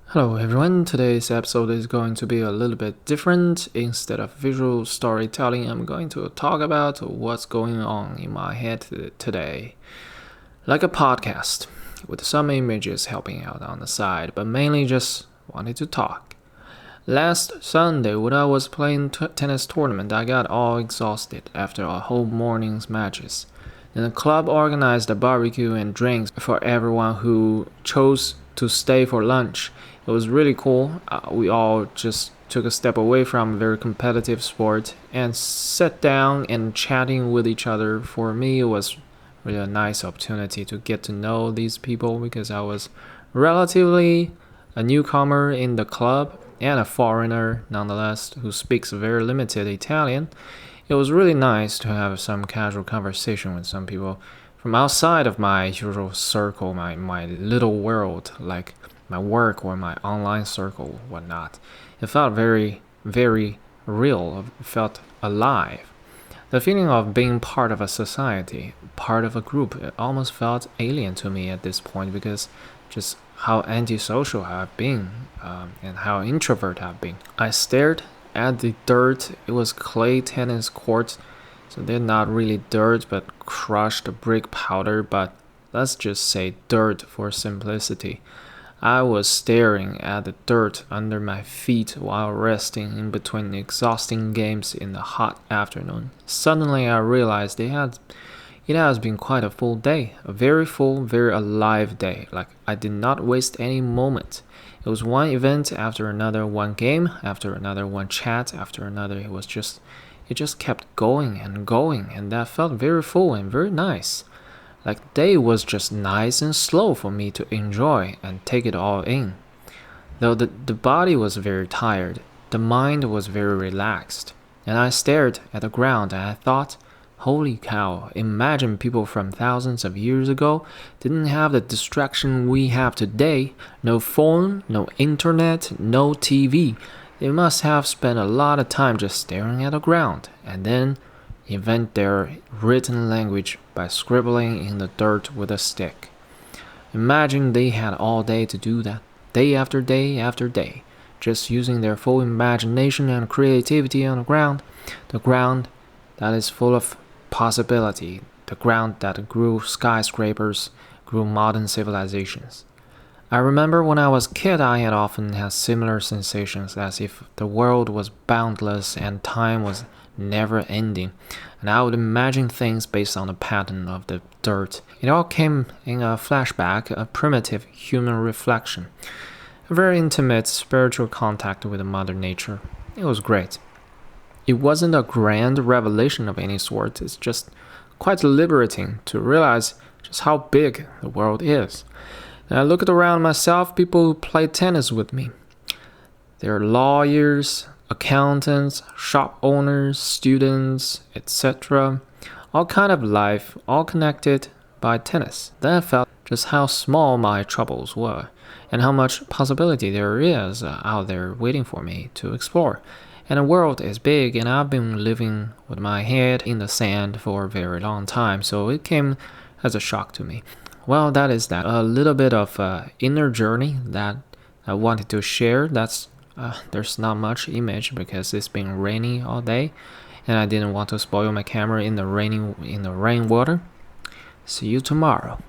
Hello everyone, today's episode is going to be a little bit different. Instead of visual storytelling, I'm going to talk about what's going on in my head today. Like a podcast, with some images helping out on the side, but mainly just wanted to talk. Last Sunday, when I was playing tennis tournament, I got all exhausted after a whole morning's matches. Then the club organized a barbecue and drinks for everyone who chose to stay for lunch. It was really cool. We all just took a step away from a very competitive sport and sat down and chatting with each other. For me, it was really a nice opportunity to get to know these people because I was relatively a newcomer in the club and a foreigner nonetheless who speaks very limited Italian. It was really nice to have some casual conversation with some people from outside of my usual circle, my little world, like my work or my online circle, whatnot. It felt very, very real. It felt alive. The feeling of being part of a society, part of a group, it almost felt alien to me at this point because just how antisocial I've been and how introvert I've been. I stared at the dirt. It was clay tennis courts, so they're not really dirt but crushed brick powder, but let's just say dirt for simplicity. I was staring at the dirt under my feet while resting in between exhausting games in the hot afternoon. Suddenly I realized it has been quite a full day, a very full, very alive day. Like I did not waste any moment. It was one event after another, one game after another, one chat after another. It just kept going, and that felt very full and very nice. Like the day was just nice and slow for me to enjoy and take it all in. Though the body was very tired, the mind was very relaxed. And I stared at the ground and I thought, holy cow, imagine people from thousands of years ago didn't have the distraction we have today. No phone, no internet, no TV. They must have spent a lot of time just staring at the ground and then invent their written language by scribbling in the dirt with a stick. Imagine they had all day to do that, day after day after day, just using their full imagination and creativity on the ground that is full of possibility, the ground that grew skyscrapers, grew modern civilizations. I remember when I was a kid I had often had similar sensations as if the world was boundless and time was never ending, and I would imagine things based on the pattern of the dirt. It all came in a flashback, a primitive human reflection, a very intimate spiritual contact with Mother Nature. It was great. It wasn't a grand revelation of any sort, it's just quite liberating to realize just how big the world is. And I looked around myself, people who play tennis with me. They're lawyers, accountants, shop owners, students, etc. All kind of life, all connected by tennis. Then I felt just how small my troubles were and how much possibility there is out there waiting for me to explore. And the world is big, and I've been living with my head in the sand for a very long time, so it came as a shock to me. Well, that is that. A little bit of inner journey that I wanted to share. There's not much image because it's been rainy all day, and I didn't want to spoil my camera in the rainwater. See you tomorrow.